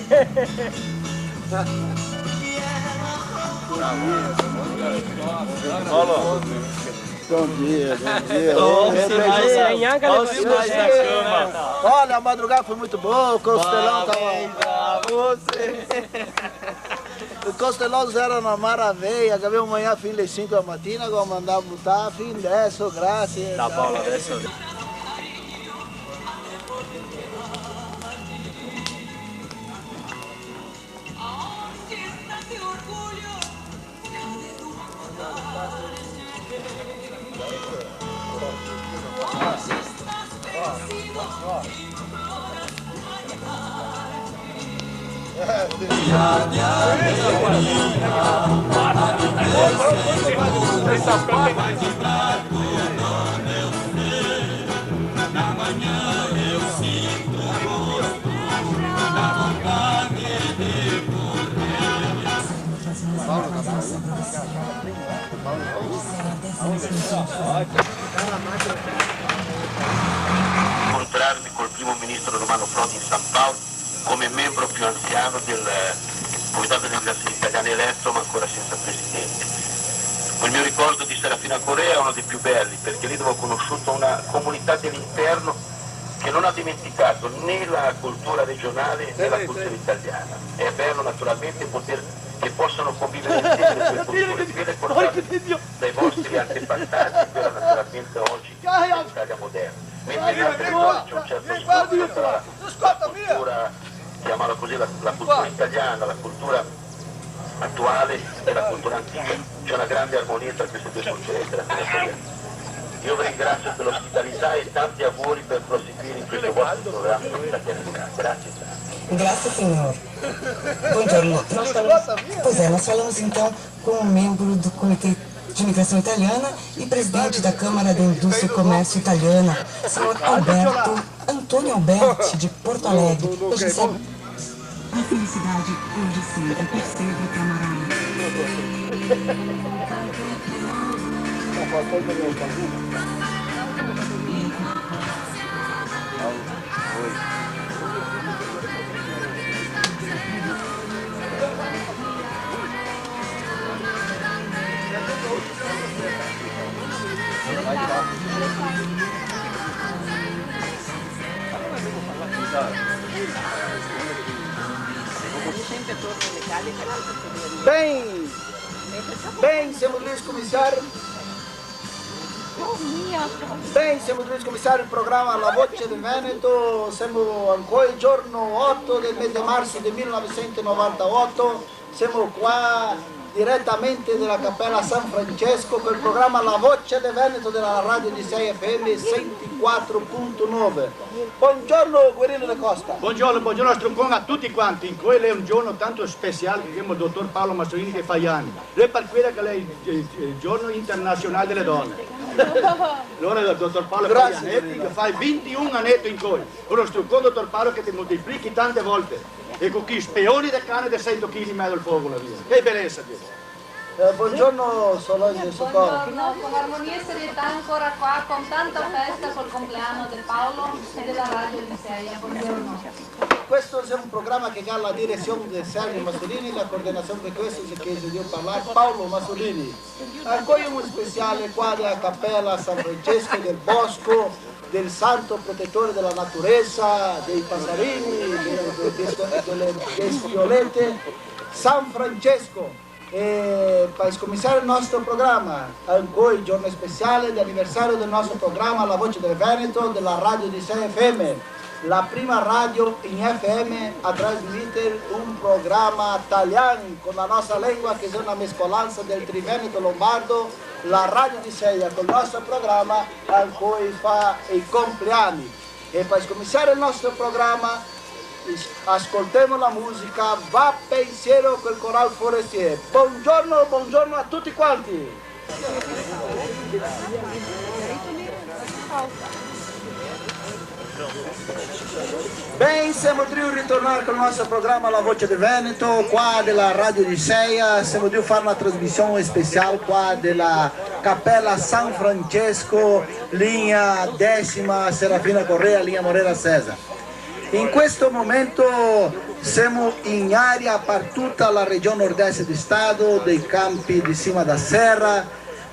Bom dia, bom dia. Olha, a madrugada foi muito boa, o Costelão tava... O Costelão era uma maravilha, acabei amanhã fim das 5 da mattina, agora mandar botar, fim adesso, grazie. Da Paolo adesso. Incontrarmi col primo ministro Romano Prodi in San Paolo come membro più anziano del Comitato delle Migrazioni Italiane eletto ma ancora senza presidente. Il mio ricordo di Serafina Corea è uno dei più belli perché lì dove ho conosciuto una comunità dell'interno che non ha dimenticato né la cultura regionale né la cultura italiana. È bello naturalmente poter che possano convivere insieme le due culture, ben ricordate dai vostri antepastati, però naturalmente oggi nell'Italia moderna. Mentre in altre cose c'è un certo scontro tra la cultura, chiamala così, la cultura italiana, la cultura attuale e la cultura antica. C'è una grande armonia tra queste due culture. Io vi ringrazio per l'ospitalità e tanti auguri per proseguire in questo vostro programma di fraternità. Grazie. Grazie, senhor. Buongiorno. Nós falamos então com um membro do Comitê de Imigração Italiana e presidente da Câmara da Indústria e Comércio Italiana, senhor Alberto Antônio Alberti, de Porto Alegre. Hoje recebe a felicidade hoje sim, é percebe, camarada. Bem, siamo dovuti cominciare. Bem, siamo dovuti cominciare il programma La Voce del Veneto, siamo ancora il giorno 8 del mese di marzo del 1998, siamo qua direttamente dalla Cappella San Francesco per il programma La Voce del Veneto della radio di 6 FM 104.9. Buongiorno Guerrino da Costa. Buongiorno Struncon a tutti quanti. In quello è un giorno tanto speciale che abbiamo il dottor Paolo Massolini che fa gli anni. Lei per quello che è il giorno internazionale delle donne. Allora il dottor Paolo che fa 21 annetti in coi. Uno Struncon, dottor Paolo, che ti moltiplichi tante volte. E con chi speoni del cane di 100 kg in mezzo al fuoco la via. Che bellezza, Dio. Buongiorno Solange Socorro. Buongiorno, con armonia e serietà ancora qua, con tanta festa col compleanno del Paolo e della radio di Seia. Buongiorno. Questo è un programma che ha la direzione di Sergio Massolini, la coordinazione di questo si chiede di parlare Paolo Massolini. Ancora un speciale qua della Cappella San Francesco del Bosco, del santo protettore della naturezza, dei passarini, delle violette, San Francesco. E per scominciare il nostro programma, ancora il giorno speciale di anniversario del nostro programma La Voce del Veneto della radio di 6 FM, la prima radio in FM a trasmettere un programma italiano con la nostra lingua che è una mescolanza del Triveneto Lombardo, la radio di Seia con il nostro programma ancora fa i compleanni. E per scominciare il nostro programma ascoltiamo la musica Va Pensiero col Coral Forestier. Buongiorno a tutti quanti. Bem, siamo di ritornare con il nostro programma La Voce del Veneto, qua della radio di Seia. Siamo di fare una trasmissione speciale qua della Cappella San Francesco, linea 10ª Serafina Correa, linea Morera Cesar. In questo momento Siamo in aria per tutta la regione nord-est di Stato, dei campi di cima da serra,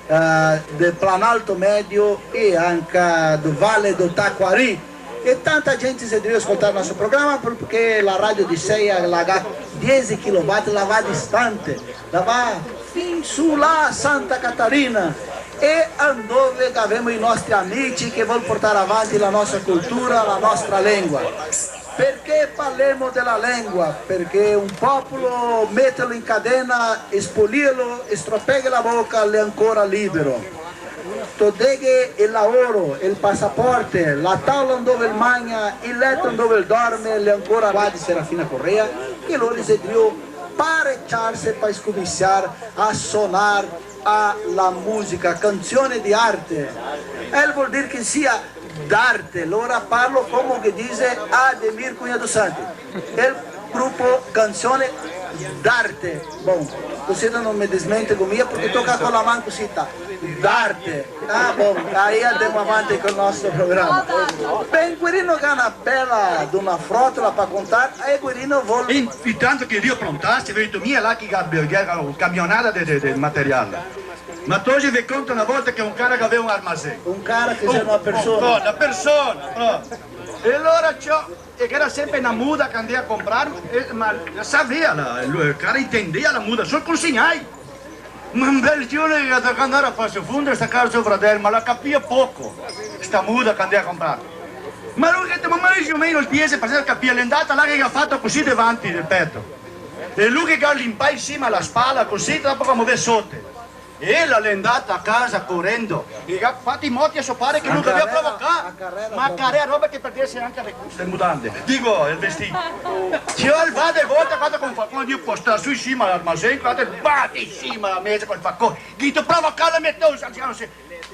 del Planalto Medio e anche del Valle do Taquari. E tanta gente si deve ascoltare il nostro programma perché la radio di Seia la ha 10 kW, la va distante, la va fin su là a Santa Catarina e dove abbiamo i nostri amici che vogliono portare avanti la nostra cultura, la nostra lingua. Perché parliamo della lingua? Perché un popolo metterlo in cadena, espolirlo, stropeglia la bocca, è ancora libero. Todeghe il lavoro, il passaporto, la tavola dove il mangia, il letto dove dorme, è ancora qua di Serafina Correa e loro si devono parecciarsi per scominciare a suonare la musica, canzone di arte. E vuol dire che sia d'arte, allora parlo come che dice Ademir Cunha dos Santos, il gruppo canzone d'arte. Bom, così non mi desmente con mia perché tocca con la mano così, d'arte. Ah, bom, aí andiamo avanti con il nostro programma. Ben, Guerino che ha una bella di una frottola per contare, e Guerino vuole... Intanto che Dio prontasse, vedo mia là che ha camionata del materiale. Ma tu oggi vi conto una volta che un cara che aveva un armazeno. Un cara che sia una persona. Una persona, proprio. E allora e che era sempre una muda che andava a comprare, ma sapeva, il cara intendeva la muda, solo consegnai. Ma un bel giorno che andava a farsi fondo questa cara suo fratello, ma la capiva poco, sta muda che andava a comprare. Ma lui che ma più o meno il piede per capire, l'andata là che ha fatto così davanti del petto. E lui che ha limpa insieme alla spalla così, dopo che muove sotto. E l'è andata a casa correndo e ha fatto i moti a suo padre che non doveva provocare, ma carriera roba che perdesse anche le mutande, dico il vestito. Ci ho alvato e volte quando io postare su in cima all'armazeno, quando batti in cima alla mesa col faccone, dito provocare la mettosa,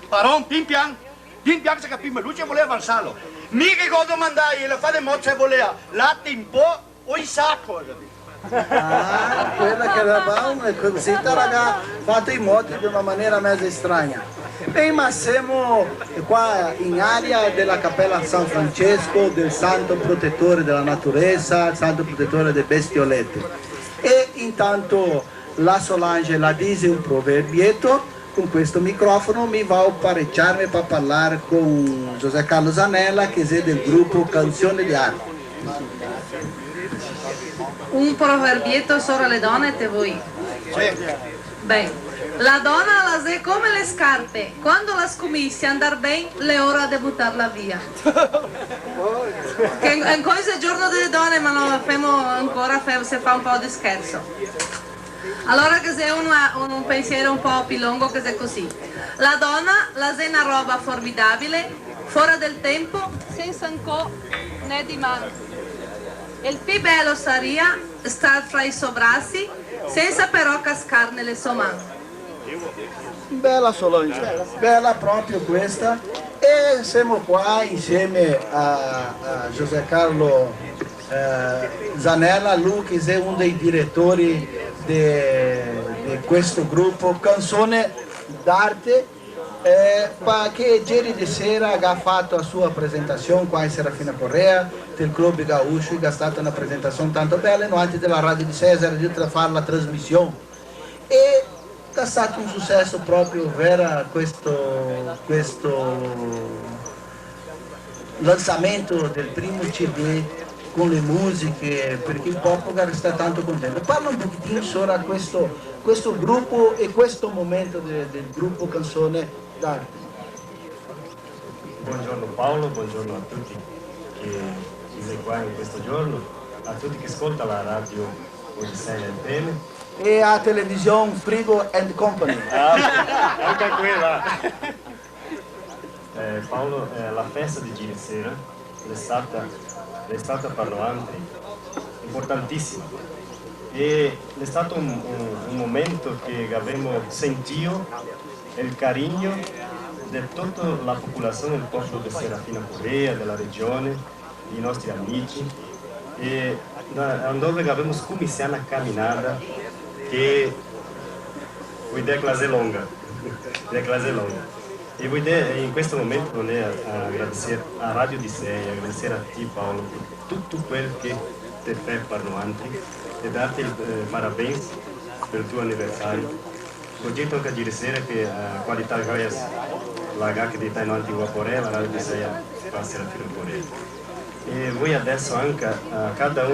paron, pin pian si capiva, lui ci voleva avanzarlo. Mica che domandai, la fa di mozza se voleva, latte in po' o in sacco. Ah, quella che eravamo e così ha fatto i moti di una maniera mezza strana. E ma siamo qua in area della Cappella San Francesco, del santo protettore della naturezza, santo protettore delle bestiolette. E intanto la Solange la dice un proverbietto, con questo microfono mi va a parecciarmi per parlare con José Carlos Zanella che è del gruppo Canzone di Arte. Un proverbietto solo alle donne te voi. Bene, la donna la è come le scarpe, quando la scommessi andar bene le ora di buttarla via. Che è questo giorno delle donne ma non la facciamo ancora, se fa un po' di scherzo. Allora che se un pensiero un po' più lungo che è così. La donna la è una roba formidabile, fuori del tempo, senza ancora né di mano. Il più bello sarebbe star fra i suoi bracci senza però cascare nelle sue mani. Bella Solange, bella proprio questa. E siamo qua insieme a José Carlos Zanella, lui che è uno dei direttori di questo gruppo Canzone d'Arte. Che ieri di sera ha fatto la sua presentazione qua in Serafina Correa del Club Gaúcho, che è stata una presentazione tanto bella, no, anche della radio di Cesare, di fare la trasmissione e è stato un successo proprio vera questo lanzamento del primo CD con le musiche, perché il popolo sta tanto contento. Parla un pochettino sopra questo gruppo e questo momento del gruppo Canzone d'Arte. Buongiorno Paolo, buongiorno a tutti che siete qua in questo giorno, a tutti che ascoltano la radio Odissea FM. E a televisione Frigo and Company. Anche quella! Paolo, la festa di ieri sera è stata per noi importantissima e è stato un momento che abbiamo sentito il carinho di tutta la popolazione del popolo di Serafina Correa, della regione, i nostri amici e dove abbiamo cominciato una camminata che vuol dire classe longa. E vuol dire in questo momento volevo agradecer a Radio Odissea, agradecer a te Paolo per tutto quello che Tefé Parnoantri e darti parabéns pelo tuo anniversario. Oggi tocca dire sera che qualità joias lagak di Tainanti Guaporé, la radio di Seia passerà fino a Coreia. E voi adesso anche a cada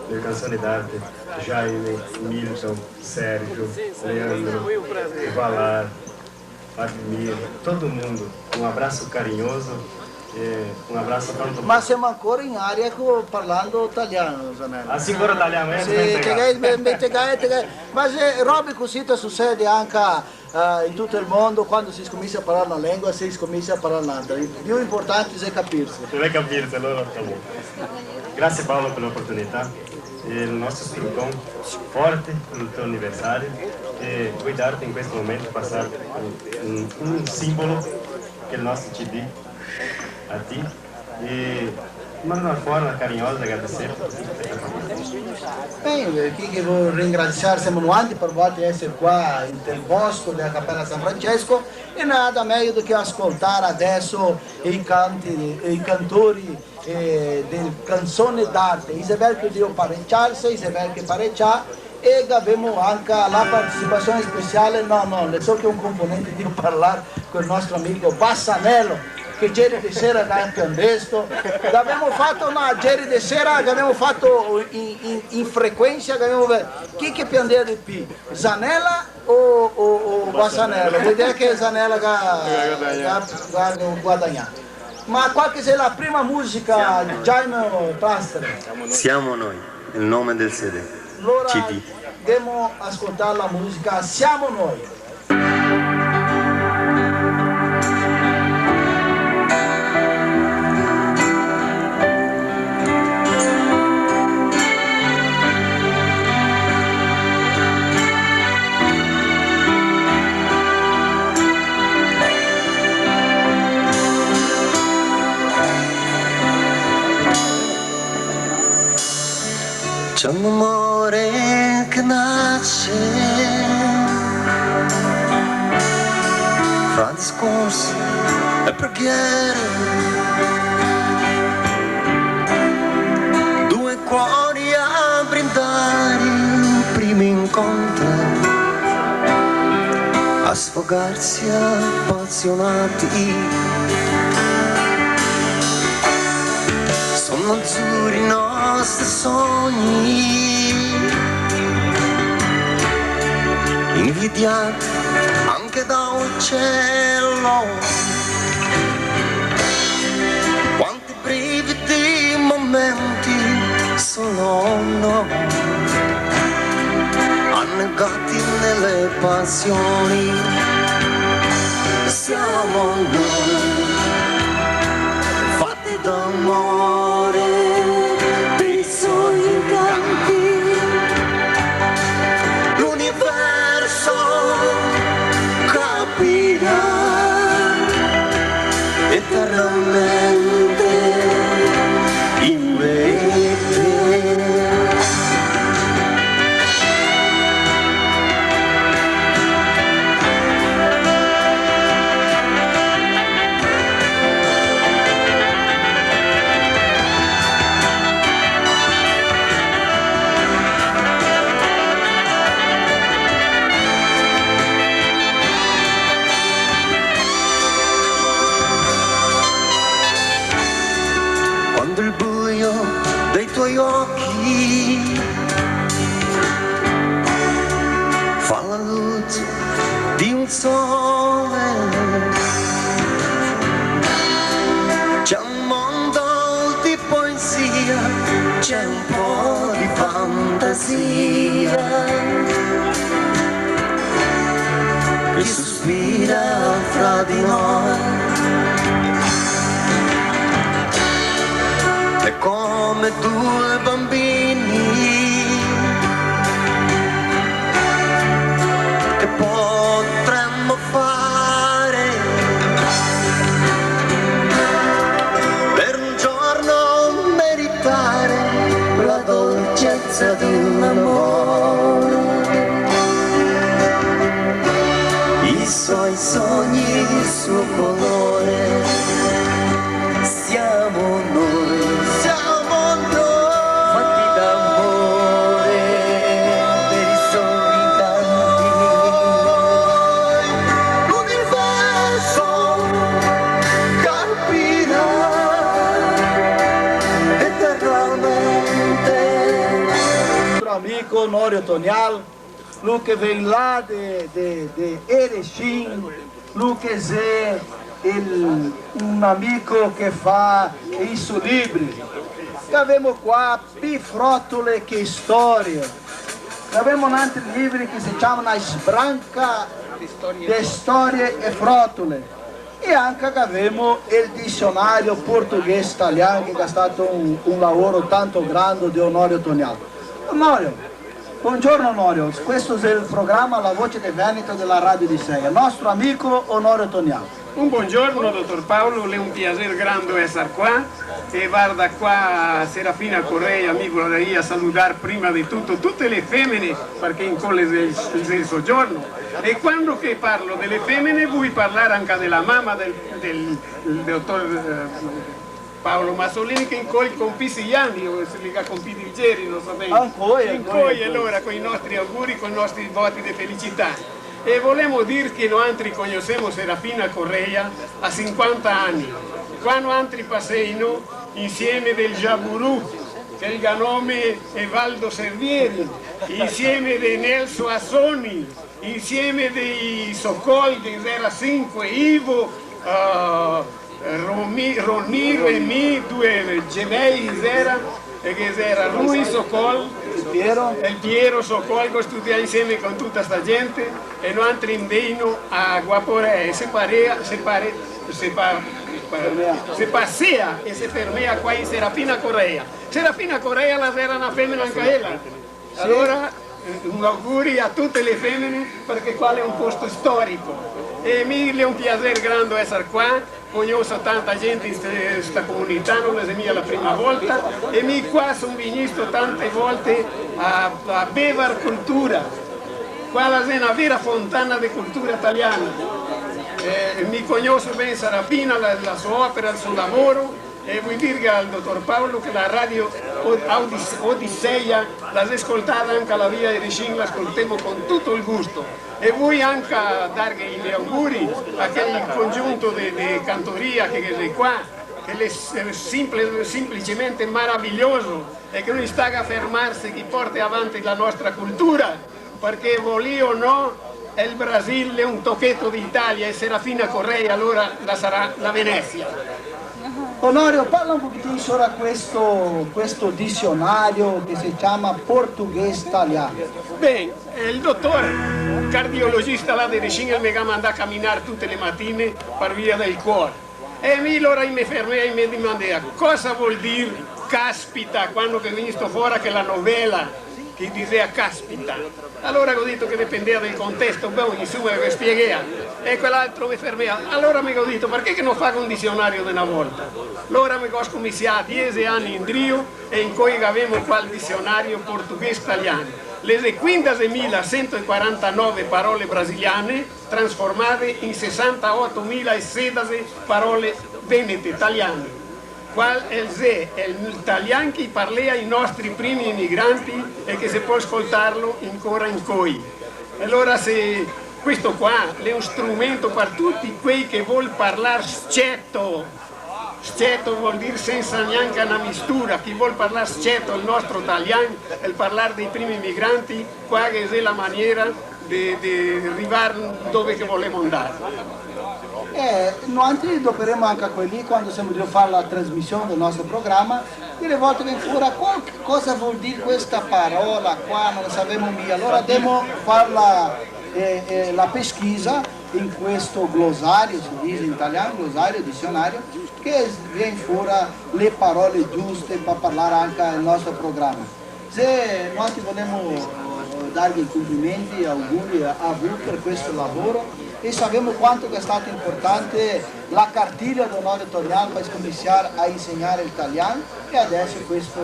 delle canzoni d'arte, Jaime, Milton, Sérgio, Leandro, Valar, Admir, todo mundo, um abraço carinhoso. Un abbraccio tanto. Ma siamo ancora in aria parlando italiano, Zanella. Ah, sicuro italiano, ma robe così succede anche in tutto il mondo, quando si comincia a parlare una lingua, si comincia a parlare un'altra. Il più importante è capirsi. Deve capirsi, allora sta bene. Grazie Paolo per l'opportunità. Il nostro spirito forte per il tuo anniversario e vuoi darti in questo momento passare un simbolo che è il nostro CD a te e una forma carinhosa di agradecer. Bem, aqui que vou ringraziare siamo nuanti per volte essere qua nel bosco della Cappella San Francesco e nada meglio do che ascoltare adesso i cantori delle canzoni d'arte, Isabel che devo parecchiarsi, Isabel che parecchia e abbiamo anche la partecipazione speciale, no, so che un componente devo parlare con il nostro amico Bassanello che ieri di sera da Candesto abbiamo fatto una ieri di sera che abbiamo fatto in frequenza chi che piandeva di più, Zanella o Bassanello? Vuol dire che Zanella ha guadagnato. Ma qual che sia la prima musica, Jaime Pastere? Siamo noi, il nome del CD. Allora CD. andiamo a ascoltare la musica Siamo Noi. C'è un amore che nasce fra discorsi e preghiere, due cuori a brindare il primo incontro, a sfogarsi appassionati. Sono azzurri i nostri sogni, invidiati anche da un cielo. Quanti brividi momenti solo noi, annegati nelle passioni. Siamo noi, fatti d'amore, dei sogni canti, l'universo capirà eternamente in me e te. Quando il buio dei tuoi occhi fa la luce di un sole, c'è un mondo di poesia, c'è un po' di fantasia che sospira fra di noi. È come due bambini che potremmo fare per un giorno meritare la dolcezza di un amore. I suoi sogni, il suo colore, siamo noi, fatti da amico Onorio Tonial, lui che vem lá de Erechim, lui che è un amico che fa isso libri. Abbiamo qua pifrotole che storia. Abbiamo un altro libro che si chiama Nas Branca de Storie e Frotole. E anche abbiamo il dizionario portoghese-italiano che è stato un lavoro tanto grande di Onorio Tonial. Onorio, buongiorno Onorio, questo è il programma La Voce del Veneto della Radio di Seia, nostro amico Onorio Tonial. Un buongiorno dottor Paolo, è un piacere grande essere qua e guarda qua Serafina Correa, mi vorrei salutare prima di tutto tutte le femmine perché in colle del soggiorno e quando che parlo delle femmine vuoi parlare anche della mamma del dottor Paolo Masolini che in colle compì gli anni, o se li ha compiti ieri, non so bene. Ancora, allora con i nostri auguri, con i nostri voti di felicità. E volevamo dire che noi conosciamo Serafina Correa a 50 anni, quando altri passeino insieme del Jaburu, che il nome è Valdo Servieri, insieme di Nelson Assoni, insieme dei Socol, di 05, Ivo, Ronir e mi, due gemelli che era lui Socol, il Piero Socol che studia insieme con tutta sta gente e noi andremo a Guapore, se passea e si fermea qua in Serafina Correa. Serafina Correa la era una femmina anche ella. Allora un augurio a tutte le femmine perché qua è un posto storico e mi è un piacere grande essere qua. Conosco tanta gente in questa comunità, non è mia la prima volta e mi qua sono venuto tante volte a bevere cultura. Qua è una vera fontana di cultura italiana. Mi conosco bene Serafina, la sua opera, il suo lavoro e vuol dire al dottor Paolo che la radio Odisseia l'ha ascoltata anche alla via di Recin, l'ascoltiamo con tutto il gusto. E vuoi anche dargli gli auguri a quel congiunto di cantoria che è qua, che è semplicemente meraviglioso e che non sta a fermarsi, che porta avanti la nostra cultura, perché volì o no, il Brasile è un tocchetto d'Italia e Serafina Correa allora la sarà la Venezia. Onorio, parla un pochettino sobre questo dizionario che si chiama portoghese italiano. Bene, il dottore cardiologista là di Recin mi ha mandato a camminare tutte le mattine per via del cuore. E allora mi fermai e mi domandai cosa vuol dire caspita quando che visto fuori che la novella che diceva caspita. Allora ho detto che dipendeva dal contesto, insomma che spiegava. E quell'altro mi fermava. Allora mi ho detto perché che non fa un dizionario di una volta? Allora mi ho cominciato 10 anni in Drio e in cui avevamo qua il dizionario portoghese italiano. Le 15.149 parole brasiliane trasformate in 68.016 parole venete italiane. Qual è l'italiano che parla ai nostri primi immigranti e che si può ascoltarlo ancora in coi. Allora se questo qua è un strumento per tutti quei che vuol parlare scetto vuol dire senza neanche una mistura, chi vuol parlare scetto il nostro italiano, il parlare dei primi immigranti, qua che è la maniera di arrivare dove che vogliamo andare. Noi dovremo anche a quelli quando siamo di fare la trasmissione del nostro programma, delle volte che fuori cosa vuol dire questa parola qua, non la sappiamo mica, allora dobbiamo fare la pesquisa in questo glossario, si dice in italiano, glossario, dizionario, che viene fuori le parole giuste per parlare anche al nostro programma. Se noi vogliamo dargli i complimenti, auguri a voi per questo lavoro e sappiamo quanto è stato importante la cartiglia di Onorio Tonial per cominciare a insegnare l'italiano e adesso questo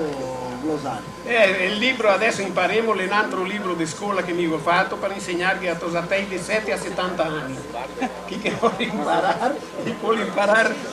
glossario. Il libro adesso impareremo l'altro libro di scuola che mi ho fatto per insegnargli a tosatei di 7 a 70 anni. Chi che vuole imparare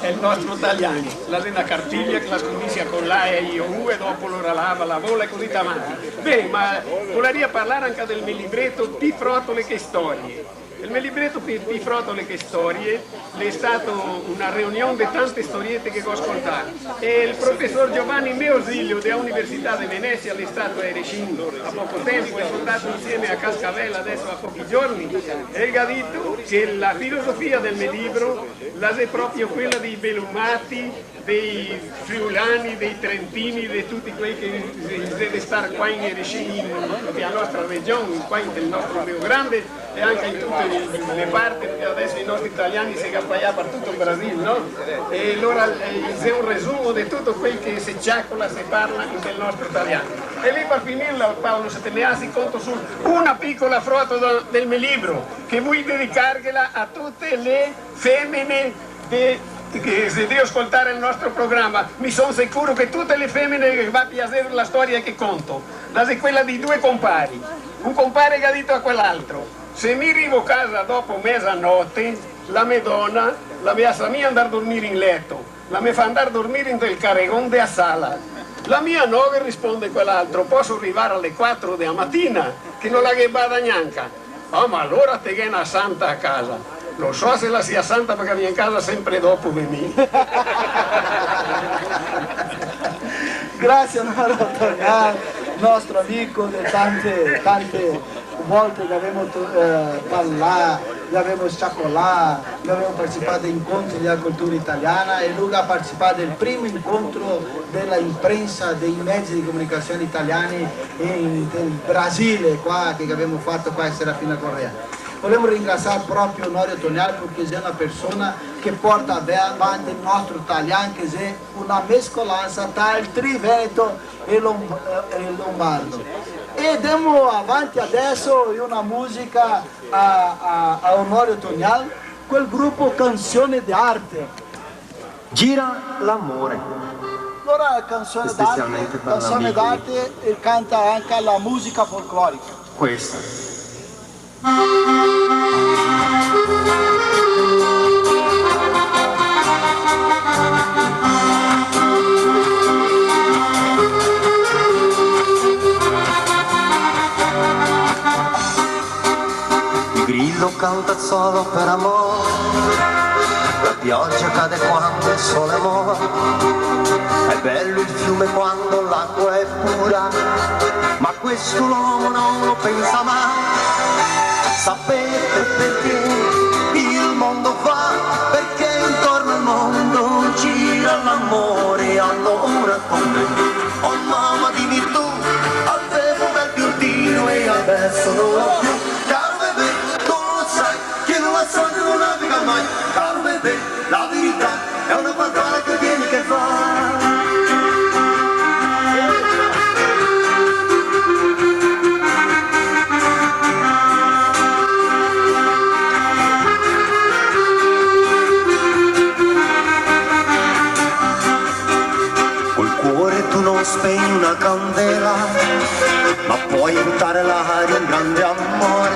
è il nostro italiano. La una cartiglia che la comincia con la e io e dopo lo lava, la vola e così avanti. Bene, ma volevo parlare anche del mio libretto Di Frotole che storie. Il mio libretto di Frotole che storie è stato una riunione di tante storiette che ho ascoltato. E il professor Giovanni Meosilio dell'Università di Venezia è stato a Erechin a poco tempo, è stato insieme a Cascavella adesso a pochi giorni, e ha detto che la filosofia del mio libro è proprio quella dei Belumati, dei friulani, dei trentini, di tutti quelli che deve stare qua in Erechin, nella nostra regione, qua nel nostro Rio Grande e anche in tutte le parti, perché adesso i nostri italiani si cappaiano per tutto il Brasile, no? E allora è un resumo di tutto quel che si ciaccola, si parla del nostro italiano. E lì per finirla, Paolo, se te ne hai conto su una piccola frotto del mio libro, che vuoi dedicargliela a tutte le femmine che se devo ascoltare il nostro programma. Mi sono sicuro che tutte le femmine che va a piacere la storia che conto. La è quella di due compari. Un compare che ha detto a quell'altro: se mi arrivo a casa dopo mezzanotte, la mia donna la mi fa andare a dormire in letto, la mi fa andare a dormire in del carregón della sala. La mia nove risponde quell'altro: posso arrivare alle 4 della mattina, che non la che vada neanche. Oh, ma allora te che è una santa a casa. Lo so se la sia santa perché viene in casa sempre dopo di me. Grazie a Tonal, nostro amico, di tante volte che abbiamo parlato, abbiamo sciacolato, abbiamo partecipato a incontri della cultura italiana e lui ha partecipato del primo incontro della imprensa, dei mezzi di comunicazione italiani del Brasile, qua, che abbiamo fatto qua a Serafina Correa. Vogliamo ringraziare proprio Onorio Tonal perché è una persona che porta avanti il nostro italiano, che è una mescolanza tra il Triveneto e il Lombardo. E andiamo avanti adesso in una musica a Onorio Tonal, quel gruppo Canzone d'Arte. Gira l'amore. Allora Canzone d'Arte e canta anche la musica folclorica. Questa. Il grillo canta solo per amore, la pioggia cade quando il sole muore, è bello il fiume quando l'acqua è pura, ma questo l'uomo non lo pensa mai. Sapete perché il mondo va? Perché intorno al mondo gira l'amore. Allora come? Oh mamma dimmi tu, avevo un bel piantino e adesso non l'ho più. Caro bebè, tu non lo sai, chi non la sa non naviga mai. Caro bebè, la verità è una parola che vieni che fa. Spegni una candela, ma puoi buttare l'aria un grande amore.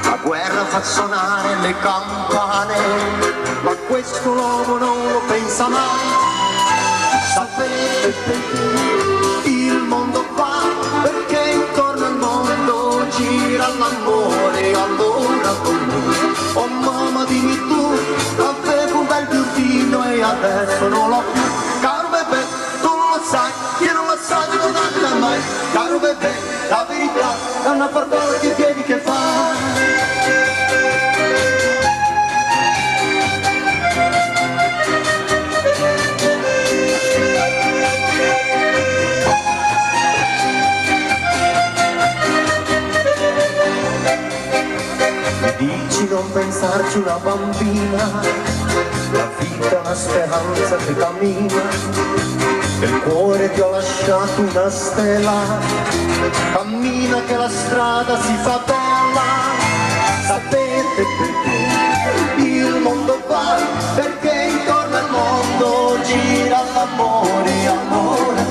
La guerra fa suonare le campane, ma questo l'uomo non lo pensa mai. Sapete perché il mondo va? Perché intorno al mondo gira l'amore. Allora con me, oh mamma dimmi tu, avevo un bel piantino e adesso non l'ho più. Caro bebè, sai, io non la so, non naviga mai. Caro bebè, la verità è una parola che vieni che fa. Dici non pensarci una bambina, la vita è una speranza che cammina. Nel cuore ti ho lasciato una stella, cammina che la strada si fa bella. Sapete perché il mondo va? Perché intorno al mondo gira l'amore, amore.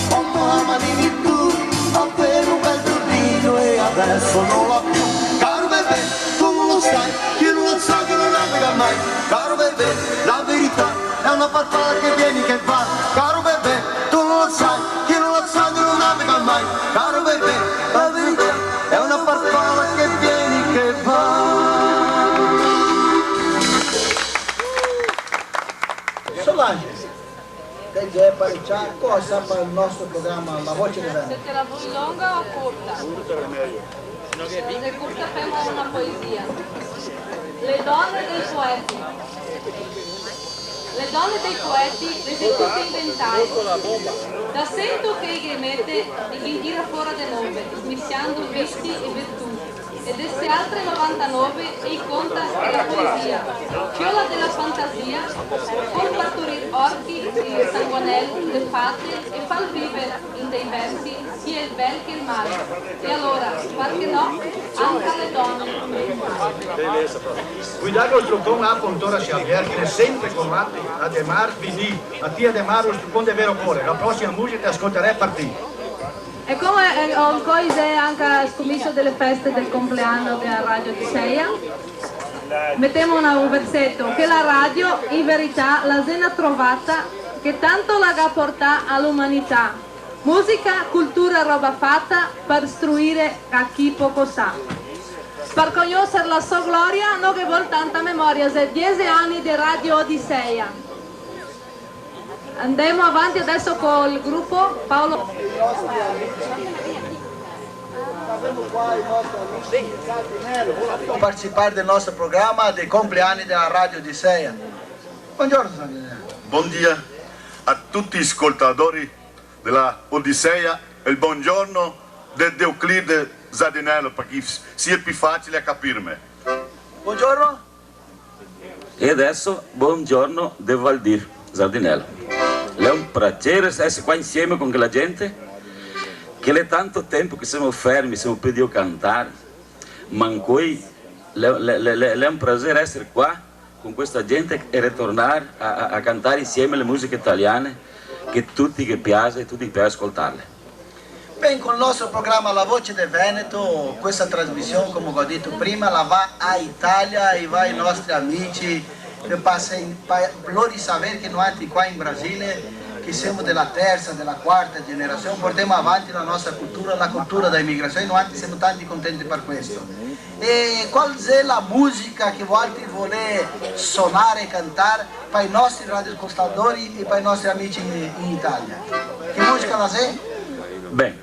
Oh mamma dimmi tu, avevo un bel giardino e adesso non l'ho più. Caro bebè, tu non lo sai, io non lo so, che non naviga mai. Caro bebè, la verità è una farfalla che vieni che va. Caro bebè, tu non lo sai, chi non lo sa non naviga mai. Caro bebè, la verità è una farfalla che vieni che va. José Pareccià, cosa per il nostro programma La Voce del Veneto? Se te la vuoi lunga o corta? Se corta facciamo una poesia. Le donne dei poeti. Le donne dei poeti le sei tutte inventate. Da sento che i mette e gli tira fuori de nove, mischiando vesti e virtù. E queste altre 99 e i conta la poesia. Fiola della fantasia, può partorire orchi e sanguinelli, le fate e far vivere in dei versi sia il bel che il male. E allora, perché no, anche alle donne. Cuidado o trucón a Fontora Xavier, che è sempre con l'arte a Demar Vini, a Tia Demar o trucón de vero cuore. La prossima musica ascolterei partì. E come ho coise anche al commisso delle feste del compleanno della Radio di Seia, mettiamo un versetto che la radio in verità la zena trovata che tanto la ha portata all'umanità. Musica, cultura, roba fatta per istruire a chi poco sa. Per conoscere la sua gloria, non che vuol tanta memoria, se 10 anni di Radio Odisseia. Andiamo avanti adesso col gruppo Paolo. Vou participar del nostro programma dei compleanni della Radio Odisseia. Buongiorno Sardinello. Buon dia a tutti gli ascoltatori della Odisseia e il buongiorno del Euclide Sardinello perché sia più facile a capirmi. Buongiorno. E adesso buongiorno de Valdir Sardinello. È un piacere essere qua insieme con la gente che è tanto tempo che siamo fermi, siamo per Dio cantare, ma poi è un piacere essere qua con questa gente e ritornare a cantare insieme le musiche italiane che tutti piace ascoltarle. Bene, con il nostro programma La Voce del Veneto, questa trasmissione, come ho detto prima, la va a Italia e va ai nostri amici. Loro sapere che noi qua in Brasile, che siamo della terza, della quarta generazione, portiamo avanti la nostra cultura, la cultura dell'immigrazione, noi siamo tanti contenti per questo. E qual è la musica che voi volete suonare e cantare per i nostri radioascoltatori e per i nostri amici in Italia? Che musica la sei? Bene,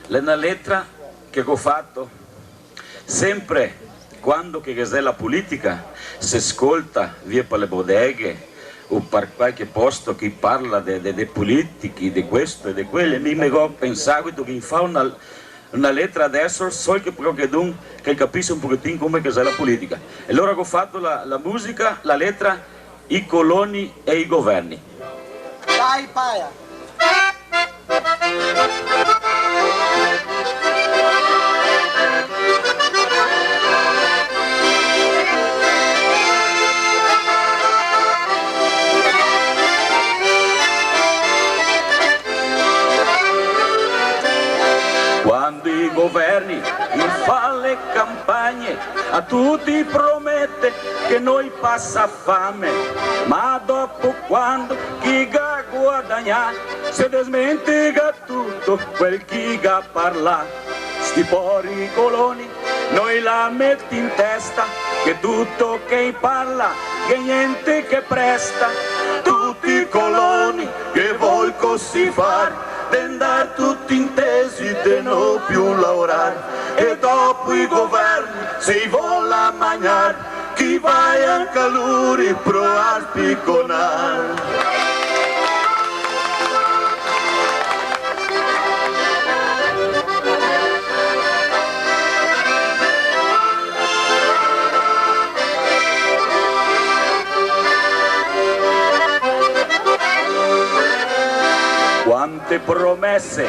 è una lettera che ho fatto sempre quando che è la politica si ascolta via per le bodeghe o per qualche posto che parla dei politici, di questo e di quello, mi ho pensato che fa una lettera adesso solo che capisce un pochettino come che è la politica. E allora ho fatto la musica, la lettera, i coloni e i governi. Dai, paia! Quando i governi fanno le campagne, a tutti promette che noi passa fame, ma dopo quando chi ga guadagna, se desmentica tutto quel chi ga parla. Sti pori coloni, noi la metti in testa, che tutto che parla, che niente che presta. Tutti i coloni che vuol così far, d'andar tutti intesi de non più lavorare, e dopo i governi si vuole mangiare, chi vai anche a lui pro a spicconare. Quante promesse,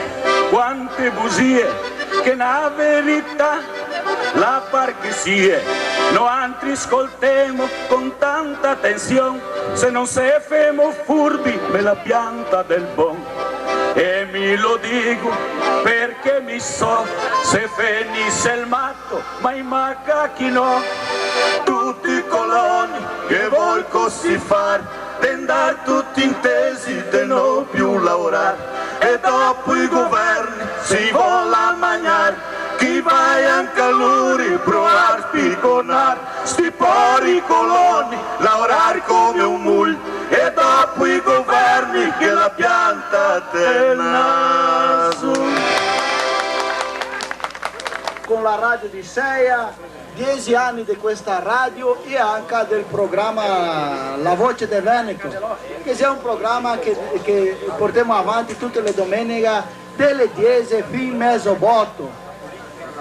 quante bugie, che na verità la parchesie, noi altri ascoltiamo con tanta attenzione, se non se femo furbi me la pianta del bon. E mi lo dico perché mi so, se venisse il matto, ma i macachi no. Tutti i coloni che vuol così far, d'andar tutti intesi de non più lavorare, e dopo i governi si vuole mangiare, chi vai anche a lui provare a spiconare sti pori coloni, lavorare come un mul e dopo i governi che la pianta del naso. Con la radio di Seia, 10 anni di questa radio e anche del programma La Voce del Veneto, che è un programma che portiamo avanti tutte le domeniche dalle 10 fino a mezzanotte.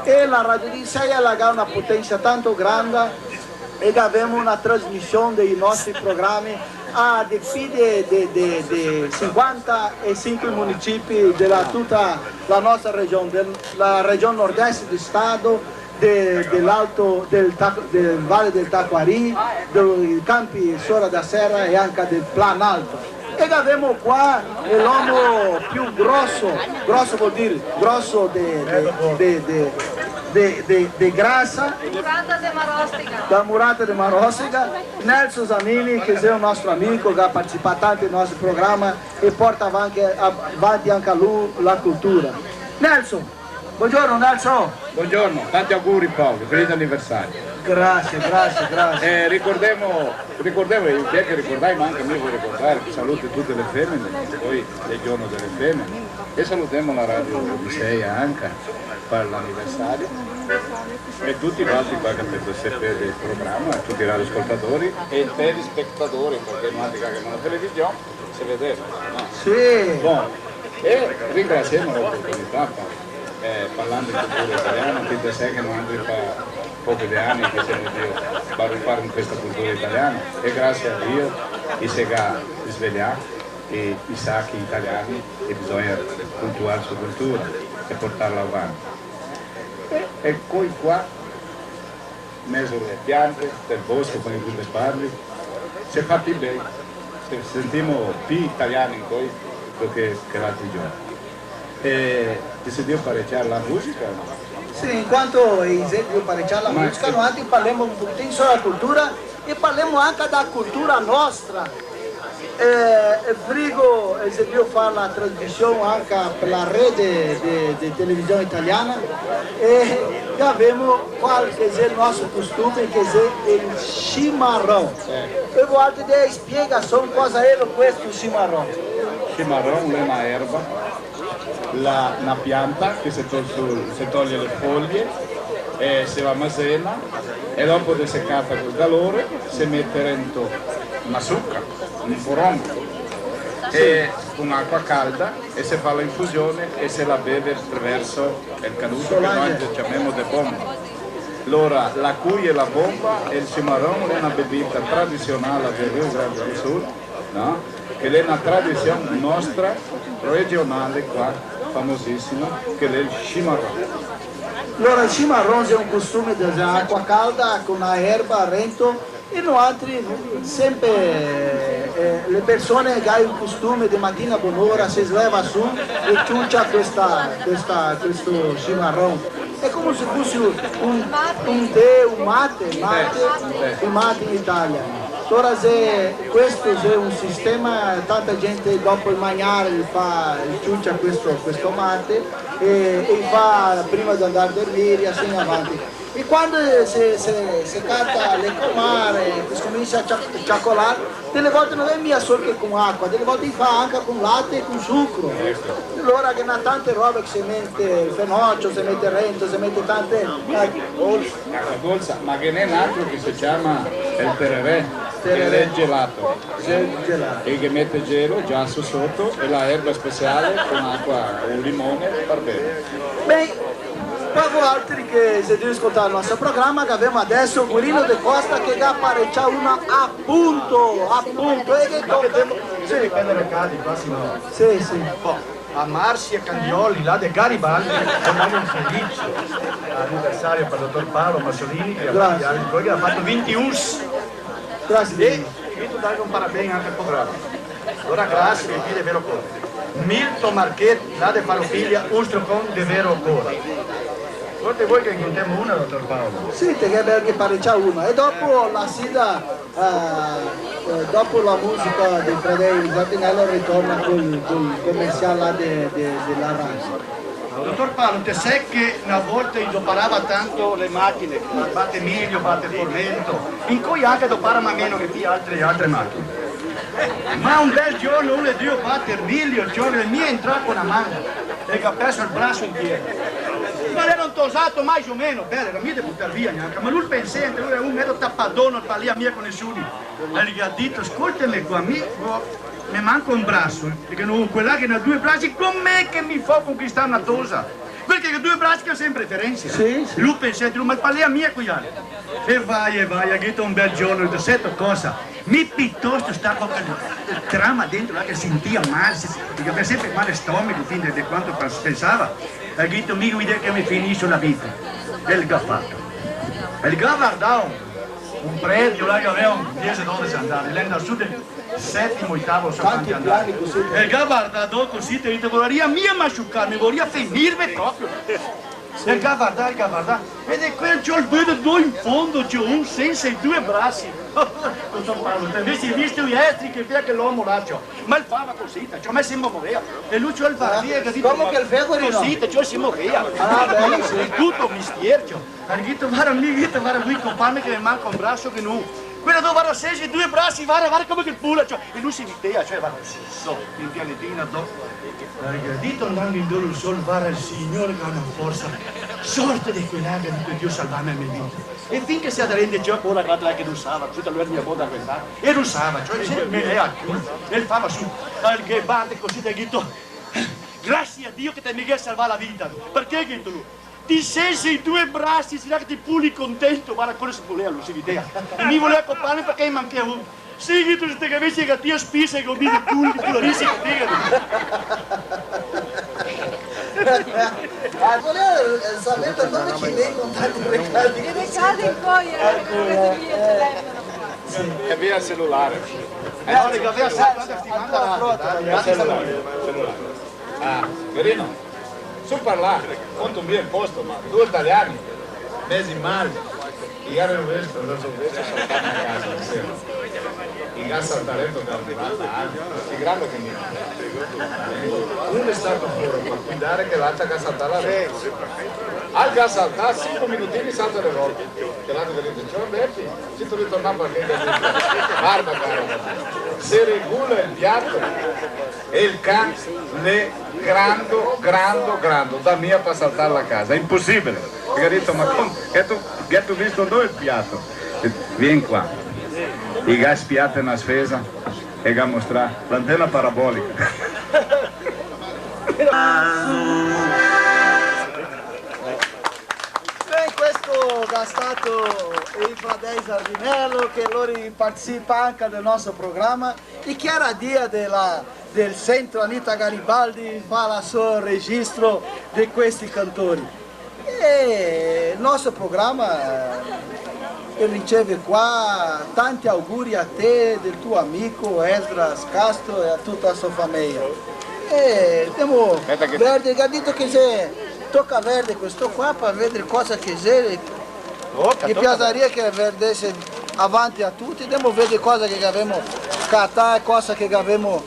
E la radio di Seia ha una potenza tanto grande e abbiamo una trasmissione dei nostri programmi a più di 55 municipi della tutta la nostra regione, della regione nord-est del Stato, del Valle del Taquari, dei campi Sora da Serra e anche del Planalto. E abbiamo qua l'uomo più grosso vuol dire grosso di Grassa, da Murata de Marostica, Nelson Zanini, che è un nostro amico che ha partecipato tanto al nostro programma e porta avanti anche a lui la cultura. Nelson, buongiorno Nelson. Buongiorno, tanti auguri Paolo, felice anniversario. Grazie. Ricordiamo, te che ricordai, ma anche io voglio ricordare, saluto tutte le femmine, poi è il giorno delle femmine, e salutiamo la radio di Seia anche per l'anniversario e tutti gli altri qua che hanno seguito il programma, tutti i radioascoltatori e i telespettatori, perché non anche che la televisione si vedeva. No? Sì. Bon. E ringraziamo l'opportunità, parlando di cultura italiana, che sai che non andremo pochi anni che siamo a fare in questa cultura italiana e grazie a Dio si è svegliato e i sacchi italiani e bisogna cultivare la sua cultura e portarla avanti. E poi qua, in mezzo alle piante, del bosco con i due parli, si è fatti bene, sentiamo più italiani in poi che l'altro giorno. E si deve pareggiare la musica? Sì, in quanto esempio pareggiare la musica, noi anche parliamo un pochino sulla cultura e parliamo anche della cultura nostra. Frigo esempio fa la trasmissione anche per la rete di televisione italiana e abbiamo qualche è il nostro costume che è il cimarrão. E volte di spiegazione cosa è questo cimarrão. Cimarrão è una erba, una pianta che si toglie le foglie e si va a masena e dopo di seccata col calore si mette dentro una zucca, un foronco e con acqua calda e si fa l'infusione e se la beve attraverso il caduto che noi chiamiamo de bomba. Allora la cuia e la bomba e il cimarrão è una bevita tradizionale del Rio Grande do Sul, no? Che è una tradizione nostra regionale qua, famosissima, che è il cimarrão. Allora il cimarrão è un costume di acqua calda con una erba rento e noi altri sempre le persone che hanno il costume di mattina a buon'ora si sleva su e ciuccia questo cimarrão. È come se fosse un tè, un mate in Italia. Allora questo è un sistema, tanta gente dopo il mangiare fa ciuccia questo mate e fa prima di andare a dormire e assim avanti. E quando si canta le comare, si comincia a cioccolare, delle volte non è mica solo che con acqua, delle volte fa anche con latte e con zucchero. Allora che ha tante robe che si mette fenoccio, si mette rento, si mette tante dolce, ma che non è altro che si chiama il tererè, che è gelato. E che mette gelo, giasso sotto e la erba speciale con acqua e un limone per bene. Beh, per altri che si deve ascoltare il nostro programma che abbiamo adesso Gurino De Costa che ha pareggiato una appunto e che tocca Se dipende dai casi, prossimo. Sì. A Marsi e Candioli, là di Garibaldi, sono felici. Anniversario per il dottor Paolo Massolini che ha fatto 21. Grazie. E invito a dare un parabéns anche al programma. Allora grazie e di vero cuore. Milton Marchetti, là di Farofiglia, Ustrocon di vero cuore. Guarda voi che incontriamo una, dottor Paolo. Sì, perché perché pareggia uno. E dopo la sera, dopo la musica di Federico Zatinello ritorna col commerciale della radio. Dottor Paolo, te sai che una volta doparava tanto le macchine, batte meglio, batte fornetto, in cui anche doparava meno che altre macchine. Ma un bel giorno uno e due batte meglio, il giorno il mio entra con una mano e che ha perso il braccio intero. Ma era un tosato mai o meno, bello, era mia da buttare via neanche, ma lui pensante, lui era un mezzo tappadone, non parlia mia con nessuno. E gli ha detto, ascoltami qua, mi manca un braccio, perché non quella che ha due bracci, com'è che mi fa conquistare una tosa? Perché ha due bracci che ha sempre preferenza. Sì. Lui pensante, lui, ma parlia mia qui. E vai, ha detto un bel giorno, ho detto, sento cosa? Mi piuttosto sta con il trama dentro là che sentia male, perché aveva sempre male stomaco, fin di quanto pensava. Ha detto, mica idea che mi finisce la vita. E il ha fatto. E il ha guardato un predio là che aveva 10-12 andati, lei da su del 7º, 8º, so quanti andati. E il ha guardato così, ti ha detto, vorrei mia machucarmi, vorrei finirmi proprio. E il ha guardato, ed è quel giorno vedo due in fondo, c'è un senza i due bracci. Dottor Paolo, te avessi visto gli estri che via che l'uomo là, ma il fava così, ci ho messo in morire. E lui c'ho il barbiere che ha detto, come che il fegori no? Così, ci ho si morire. È tutto un mistiercio. Ha detto, guarda lui comparme che mi manca un braccio che non. Quello dove vado a sesi, due bracci, guarda come che il pula, e lui si metteva, guarda, so, in pianetina, ha detto andando in dove il sole, guarda il Signore che ha una forza, sorte di quell'aria di cui Dio salvava la mia vita. E finché si rende già ora guarda che usava, tutta lui mia boda questa, e usava, cioè mi era chiuso, e fava su, che batte così, ti ha detto, grazie a Dio che ti mi salva la vita, perché ha detto lui? Ti sensi i due bracci, si che ti puli contento, guarda quello si voleva, lui si vedeva. E mi voleva accompagnare perché mi mancava uno. Sì, che tu ti capisci che ti spisa e che mi puli, ti pulirisi che ti volevo sapere dove ci vengono tanti recadi. I recadi poi E via il cellulare. No, che aveva Cellulare. Ah, Verino, su parlare, conto un bien posto, ma due italiani, mesi male, i hanno visto, non so questo, saltare a casa la sera. Il gas al talento che è arrivato, è grande che mi uno è stato fuori per guidare che l'altra gas saltare la rete. Al gas saltare 5 minutini salta le volte. Che l'altro che dice, ciao Berti, ci tu ritornare a partire. Guarda cara, se regula il piatto e il can ne grando, da mia per saltare la casa, è impossibile. Perché ha detto, ma che tu visto dove il piatto? Vieni qua. I gas spiate una spesa e ga mostrare l'antenna parabolica. Bem, questo è stato il Fradei Sardinello che loro partecipa anche del nostro programma e che era dia del centro Anita Garibaldi fa il suo registro di questi cantori. E il nostro programma riceve qua tanti auguri a te, del tuo amico Esdras Castro e a tutta la sua famiglia. E abbiamo verde, ha detto che se tocca verde questo qua per vedere cosa che c'è. Mi piacerebbe che vedesse avanti a tutti, dobbiamo vedere cosa che abbiamo scattato e cosa che abbiamo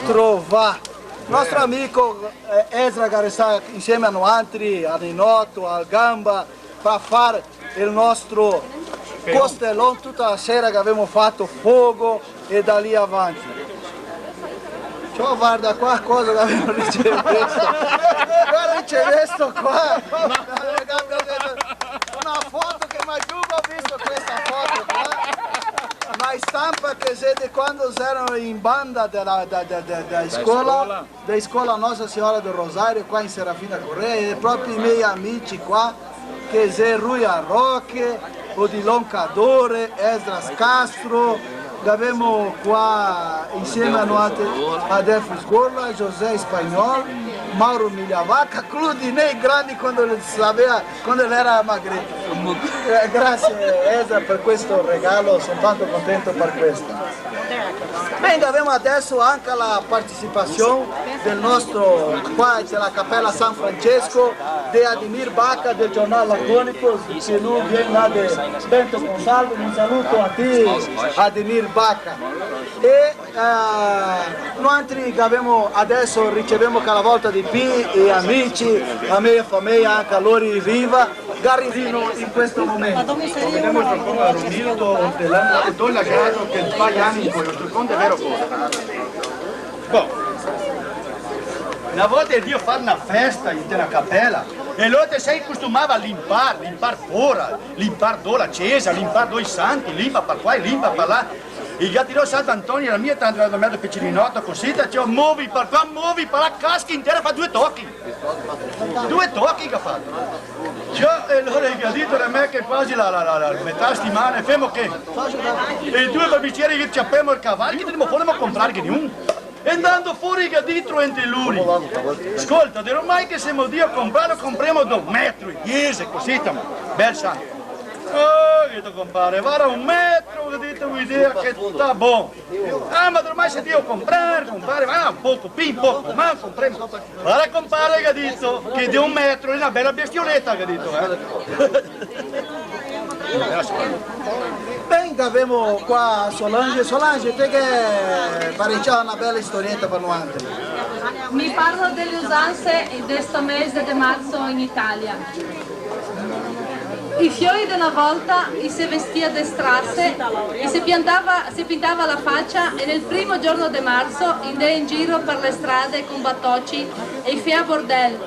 trovato. Il nostro amico Ezra che sta insieme a noi altri, a Ninotto, al Gamba, per fare il nostro costellone tutta la sera che abbiamo fatto fuoco e da lì avanti. Ciao, guarda qua cosa che abbiamo ricevuto. Guarda ricevuto qua. Una foto che mi giugo ho visto questa foto qua. Una stampa che siete quando erano in banda da scuola Nostra Signora del Rosario qua in Serafina Correa e proprio i miei amici qua che sono Rui Arroche, Odilon Cadore, Esdras Castro, abbiamo qua insieme a noi Adelfo Sgorla, José Spagnol, Mauro Migliavacca, Cludinei grandi quando ele era magretto. Grazie Ezra per questo regalo, sono tanto contento per questo. Bene, abbiamo adesso anche la partecipazione del nostro, qua c'è la Cappella San Francesco, di Ademir Bacca del giornale Laconico, che lui viene là di Bento Consalvo. Un saluto a te, Ademir Bacca. E noi che abbiamo adesso riceviamo cada volta di più e amici, la mia famiglia, anche a loro in riva, Garridino in questo momento. Vediamo il propongo a Romildo dell'anno e do la grado che il paio anni in cui il secondo è vero cosa. Boh. Una volta Dio fa una festa in una cappella e loro sei acostumava a limpar fuori, limpar do la chiesa, limpar do i santi, limpa per qua e limpa per là. E già tirò Sant'Antonio, la mia tanto da me piccinotto così, cioè muovi per qua, muovi per la casca intera, fa 2 tocchi. 2 tocchi che ha fatto. Cioè, e allora ha detto a me che quasi la metà settimana, fermo che i 2 babbicieri che ci abbiamo il cavallo, che dobbiamo fuori a comprare che di un. E andando fuori che dentro entri lui. Ascolta, ormai che siamo Dio a comprare, compriamo 2 metri, 10, così, bel santo. Oh, che compare, vara 1 metro, che dite un'idea che sta buono. Ah, ma ormai se Dio comprare, va un poco, poco, ma compriamo. Vara compare, che dito, che di 1 metro è una bella bestioletta, che dito, Bem, abbiamo qua Solange. Solange, te che parecchia una bella storietta per noi. Mi parlo delle usanze di questo mese di marzo in Italia. I fiori di una volta si vestia di strasse e si pintava la faccia e nel primo giorno di marzo andava in giro per le strade con battocci e fia bordel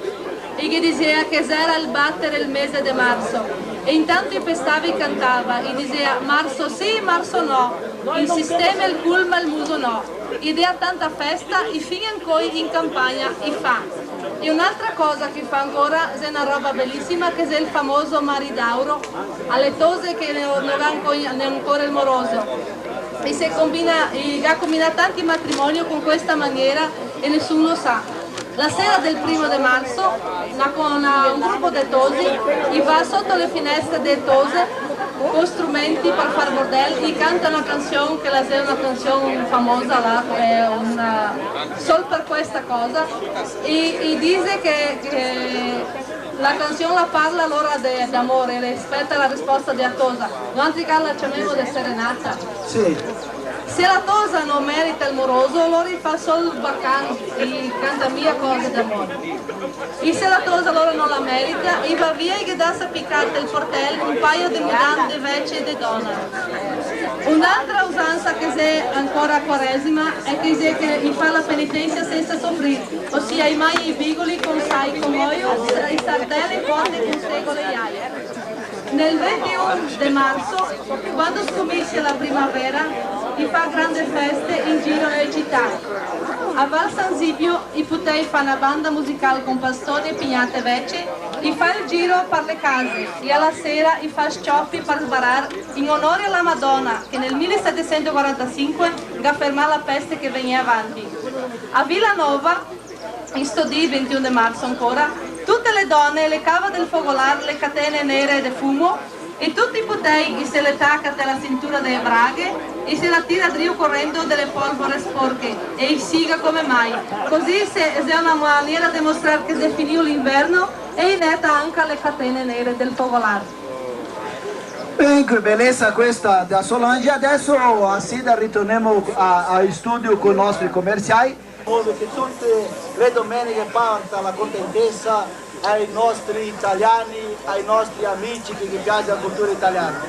e che diceva che era il battere il mese di marzo. E intanto i pestavi cantava e diceva marzo sì, marzo no, il sistema il cul ma il muso no. Idea tanta festa e fino in campagna e fa. E un'altra cosa che fa ancora è una roba bellissima che è il famoso maridauro, alle tose che non ha ancora il moroso. E si combina tanti matrimoni con questa maniera e nessuno sa. La sera del 1° di marzo con un gruppo di tosi va sotto le finestre delle tose con strumenti per far bordello e canta una canzone che è una canzone famosa là, solo per questa cosa e dice che la canzone la parla allora d'amore e aspetta la risposta di Atosa. Noi la chiamiamo di serenata. Sì. Se la tosa non merita il moroso, allora fa solo il bacano e canta mia cosa d'amore. E se la tosa allora non la merita, e va via e dà piccata il portello un paio di mutande vecchie e di donna. Un'altra usanza che è ancora a Quaresima è che fa la penitenza senza soffrire, ossia i mai i bigoli con sai con olio, i sardelli porte con segole e aie. Nel 21 di marzo, quando scomincia la primavera, si fa grandi feste in giro nelle città. A Val San Zibio i putei fanno una banda musicale con bastoni e pignate vecchie e fa il giro per le case e alla sera i fa scioppi per sbarare in onore alla Madonna che nel 1745 ha fermato la peste che veniva avanti. A Villanova, in sto dì 21 di marzo ancora, tutte le donne le cava del fogolar le catene nere di fumo e tutti i potei se le tacca alla cintura delle braghe e se la tira drio correndo delle polvere sporche e siga come mai. Così è una maniera di mostrare che si finì l'inverno e inetta anche le catene nere del fogolar. Bem, che bellezza questa da Solange. Adesso Sida ritorniamo al studio con i nostri commerciali. In modo che tutte le domeniche parta la contentezza ai nostri italiani, ai nostri amici che piace la cultura italiana.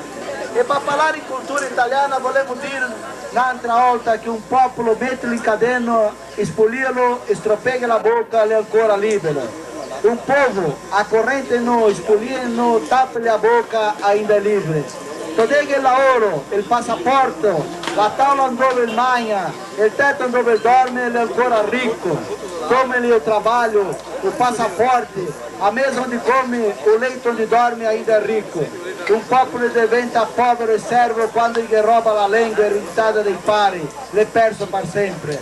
E per parlare di cultura italiana volevo dire un'altra volta che un popolo mette in cadena, spoliarlo, stropega la bocca e è ancora libero. Un popolo a corrente no, spoliano, tappa la bocca ainda libere. Tutto il lavoro, il passaporto, la tavola dove mangia, il tetto dove dorme è ancora ricco. Come il trabalho, il passaporto, a mesa onde come, o leito onde dorme ainda è ricco. Un popolo diventa povero e servo quando gli roba la lingua ereditata dei pari, l'è perso per sempre.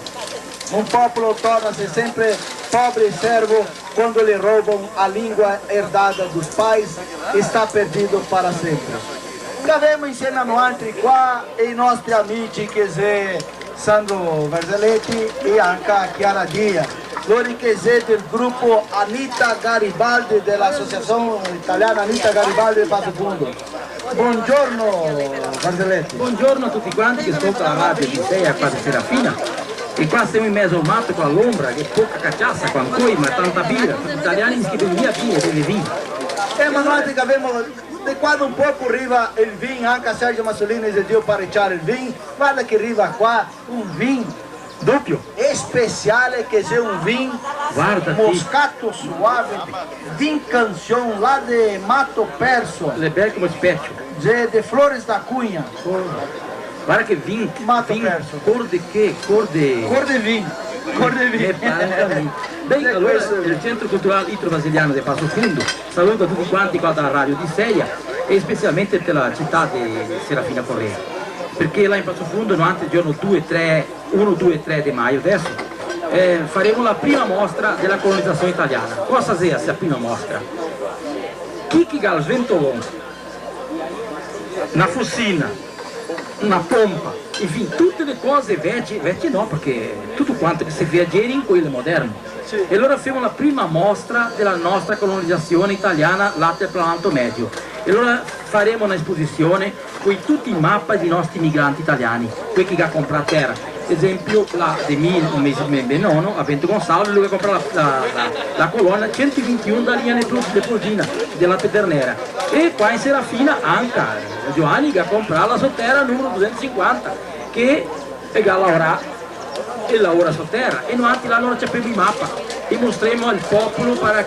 Un popolo torna sempre pobre e servo quando le rubam a língua herdada dos pais e sta perdido para sempre. Abbiamo insieme a noi qua i nostri amici che sono Sandro Verzelletti e anche Chiara Dia. lo richiese del gruppo Anita Garibaldi dell'Associazione Italiana Anita Garibaldi di Passafondo. Buongiorno Barzelletti. Buongiorno a tutti quanti che ascoltano la radio di Sei a quasi Serafina. E qua siamo in mezzo al mato con l'ombra, che poca cacciassa, quando poi, ma tanta birra, tutti gli italiani che vengono via e deve vino. Ma noi che abbiamo, di quando un po' arriva il vino, anche a Sergio Massolini decidiu parecchiare il vino, guarda che arriva qua un vino doppio e speciale che è un vino moscato suave, vin canción lá de Mato Perso. Le belle come specchio. De Flores da Cunha. Guarda che vin, cor di che? Cor di vino. Bene, allora il Centro Culturale Italo Brasiliano di Passafondo saluta tutti quanti qua dalla radio di Seia e specialmente della città di Serafina Correa, perché là in Passafondo durante il giorno 1, 2 e 3 di maio adesso faremo la prima mostra della colonizzazione italiana. Cosa sia questa prima mostra? Chi gal sventolon, una fucina, una pompa, enfim, tutte le cose vecchie no, perché tutto quanto che si viaggieri in quello moderno. Sì. E allora faremo la prima mostra della nostra colonizzazione italiana là del Planalto Medio. E allora faremo un'esposizione con tutti i mappi dei nostri migranti italiani, quelli che hanno comprato terra. Ad esempio, là di mio nonno, a Bento Gonçalo, lui ha comprato la colonna 121 da linea di Pugina, della Pedernera. E qua in Serafina anche Giovanni che ha comprato la sotterra numero 250, che è lavora sotterra. E noi là non abbiamo i mappa e mostriamo al popolo per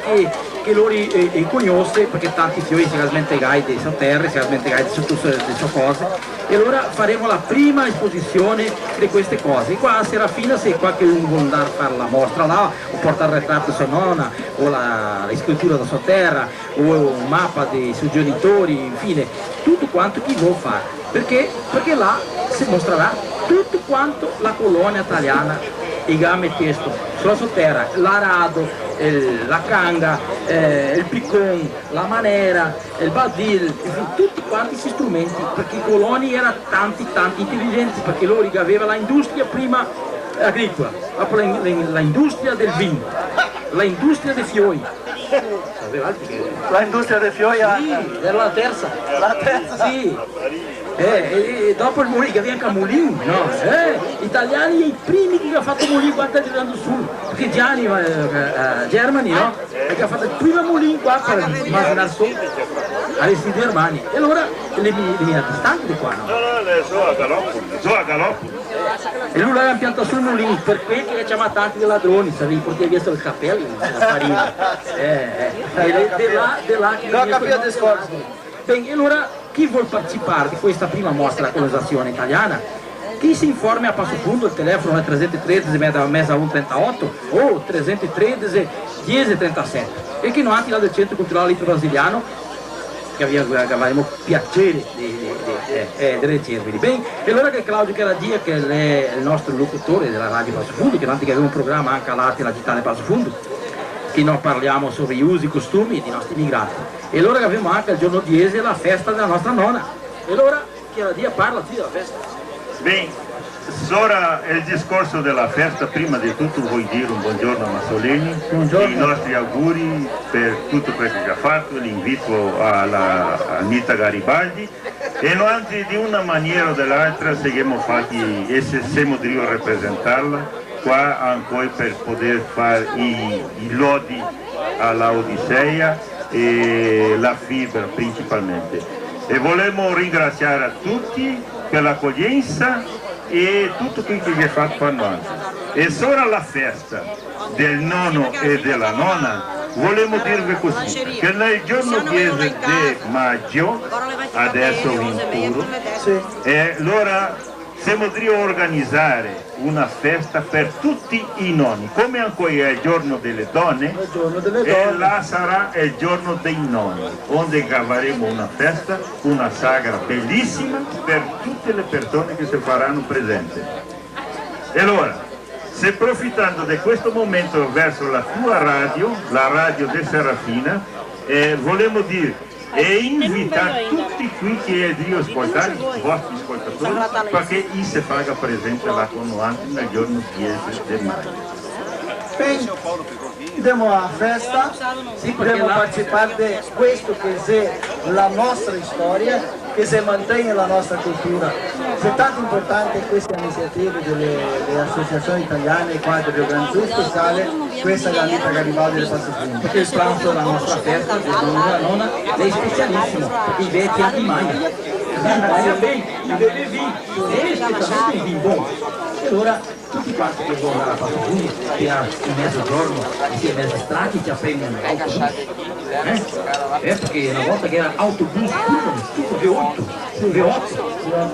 che loro conosce, perché tanti fiori si smentegai di sotterra, si smentegai di tutte le cose. E allora faremo la prima esposizione di queste cose. Qua a Serafina, se qualche uno vuole andare a fare la mostra là, o portare il ritratto di sua nonna, o la scrittura da sotterra, o un mappa dei suoi genitori, infine, tutto quanto chi vuole fare. Perché là si mostrerà tutto quanto la colonia italiana ha messo sulla sotterra, l'arado, la canga, il piccon, la manera, il badil, tutti quanti questi strumenti, perché i coloni erano tanti intelligenti, perché loro avevano l'industria prima agricola, l'industria del vino, l'industria dei fiori. L'industria dei fiori? Sì, era la terza. La terza? Sì. E dopo il mulino, che aveva anche il mulino, no? Gli italiani i primi che hanno fatto il mulino qua tirando su, perché Germani, no? Che ha fatto il primo mulino qua per immaginare su Aristide Germani. E allora le mie distanti di qua, no? No, a Galopoli. E lui l'aveva piantato sul mulino, per quel che chiamava tanti dei ladroni, sapevi, portare via il cappello, la farina. Di là che... Non capito il discorso. Bene, allora chi vuole partecipare di questa prima mostra della colonizzazione italiana, chi si informi a Passafondo, il telefono è 313 mesa 138 o 313 1037 e che noi là del Centro Culturale Italo Brasiliano che avremo piacere di ricevervi. Bene, e allora che Claudio Caradia, che è il nostro locutore della radio Passafondo, che anche aveva un programma anche all'arte della città di Passafondo, che noi parliamo sobre gli usi e costumi dei nostri immigrati. E allora abbiamo anche il giorno 10 la festa della nostra nonna. E allora Caradia parla della festa. Bene, ora il discorso della festa, prima di tutto vuoi dire un buongiorno a Massolini, i nostri auguri per tutto quello che ha fatto, l'invito alla Anita Garibaldi e noi anche di una maniera o dell'altra siamo fatti e siamo di rappresentarla qua ancora per poter fare i lodi alla Odisea e la fibra principalmente. E vogliamo ringraziare a tutti per l'accoglienza e tutto quello che è fatto per noi. E ora la festa del nonno e della nonna, vogliamo dirvi così, che nel giorno 10 di maggio, adesso 21, e allora siamo di organizzare una festa per tutti i nonni, come ancora è il giorno delle donne, e là sarà il giorno dei nonni, dove avremo una festa, una sagra bellissima per tutte le persone che si faranno presenti. E allora, se approfittando di questo momento verso la tua radio, la radio di Serafina, vogliamo dire e invitare tutti qui che è di ascoltare, i vostri ascoltatori, perché si fa presente là con noi nel giorno 10 di maggio. Bem, demos a festa, podemos participar de questo che è la nostra storia, che si mantiene la nostra cultura. È tanto importante queste iniziative delle associazioni italiane qua del Rio Grande Sul, speciale questa è Anita Garibaldi del Patrocínio. Perché il pranzo della nostra festa, del nonno e della nonna, è specialissimo, perché i vecchi hanno di maglia. Bem, deve vir, specialmente il vin bom. E allora tutti quanti che vogliono andare a Patrocínio, che ha in mezzogiorno, che in mezzo strati, ti apprendono l'autobus. Perché una volta che era autobus, tutto V8,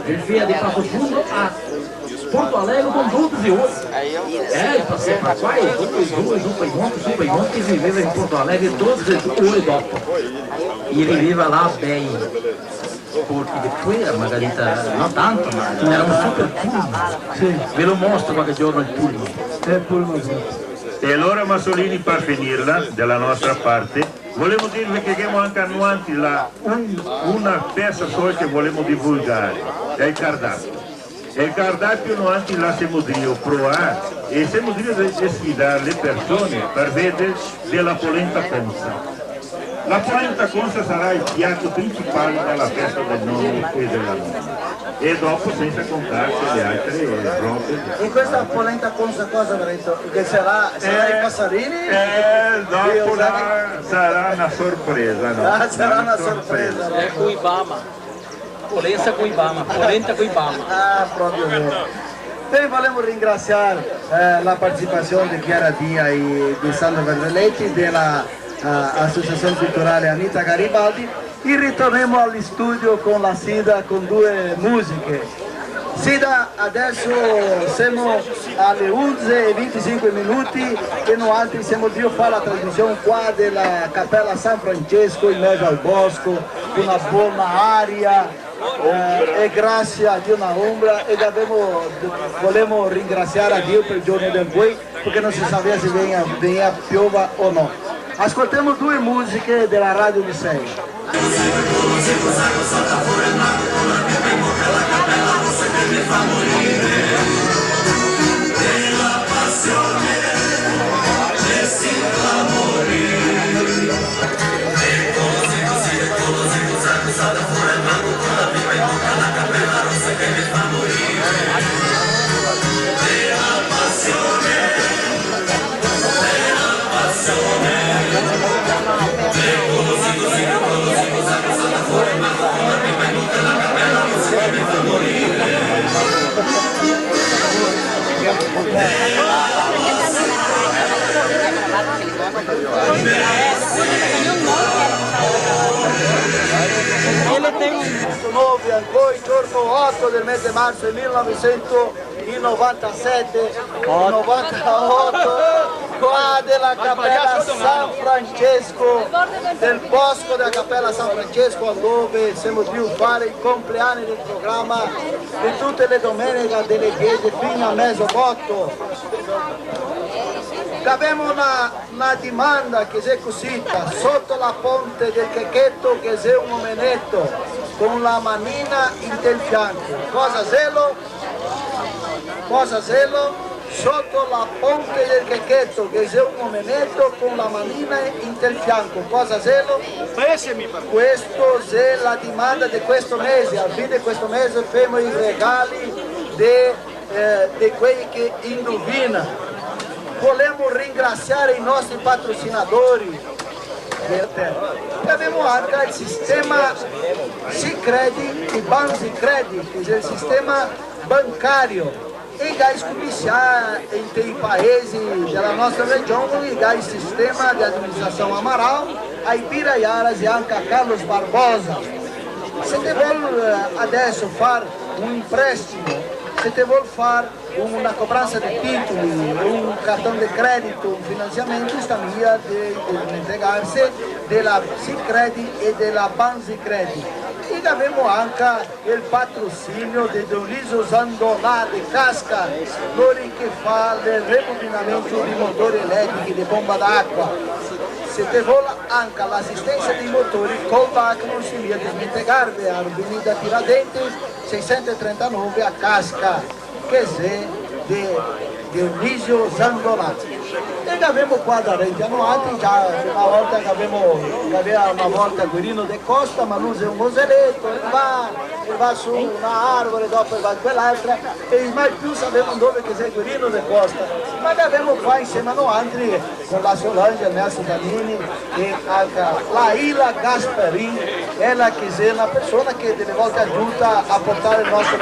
ele veio de Patrocínio a Porto Alegre com 12 V8. Ele passou para qua e due, su e monte, che viveva in Porto Alegre 12 ore dopo. E viveva là bei porti di fuera, Margarita, non tanto, ma era un super pullman. Sì. Ve lo mostro qualche giorno il pullman. E allora Masolini, per finirla della nostra parte, volevo dirvi che abbiamo anche annuanti una peça só che volevo divulgare, è il cardápio. E il cardápio noi anche la siamo provare e siamo di sfidare le persone per vedere della polenta consa. La polenta consa sarà il piatto principale della festa del nonno e della nonna. E dopo senza contarsi le altre robe. E questa polenta consa cosa avrei detto? Che sarà i passarini? Dopo sarà una sorpresa, no? Ah, sarà una sorpresa. É com o Ibama. Polenta com o Ibama. Ah, proprio vero. Bem, volemos ringraziare la partecipazione di Chiara Dia e di Sandro Verdelletti della Associazione Culturale Anita Garibaldi e ritorniamo allo studio con la Sida con due musiche. Sida, adesso siamo alle 11:25 e noi altri siamo di fare la trasmissione qua della Cappella San Francesco in mezzo al bosco con una buona aria e grazie a Dio una ombra e volevamo ringraziare a Dio per il giorno del boi perché non si sapeva se venia piova o no. Ascoltiamo due musiche della Radio di Sei. Poi giorno 8 del mese di marzo del 1997 98 qua della Cappella San Francesco del bosco della Cappella San Francesco dove siamo più fare i compleanni del programma di tutte le domeniche delle chiese fino a mezzanotte. Abbiamo una domanda che è così, sotto la ponte del Checchetto che è un omenetto con la manina in del fianco. Cosa zelo? Sotto la ponte del Checchetto che è un omenetto con la manina in del fianco. Cosa zelo? Questo è la domanda di questo mese. Al fine di questo mese facciamo i regali di quelli che indovinano. Volemo ringraziare i nostri patrocinatori. Abbiamo anche il sistema Sicredi, il Ban Sicredi, che è il sistema bancario. E i commissari in paesi della nostra regione, il sistema di amministrazione Amaral, ai Piraiaras e anche a Carlos Barbosa. Se te vuole adesso fare un prestito, se te vuole fare una cobranza di titoli, un cartone di credito, un finanziamento, sta via di entregarsi della Sicredi e della Ban Sicredi. E abbiamo anche il patrocinio di Dionisio Zandonà di Casca, loro che fa il rebobinamento di motori elettrici, di bomba d'acqua. Se te vuole anche l'assistenza dei motori, col VAC non si via di smentegarvi a Avenida Tiradentes 639 a Casca, che è di Dionisio Zandonà. E che abbiamo qua da Reggiano Alti, già una volta che aveva una volta Guerino de Costa, ma lui è un moseletto, e va su una árvore, dopo va a quell'altra, e mai più sapevano dove che sei Guerino de Costa. Ma che abbiamo qua insieme a noi altri, con la Solange, il Nelson Danini e anche la Ila Gasparin, è la che è una persona che delle volte aiuta a portare il nostro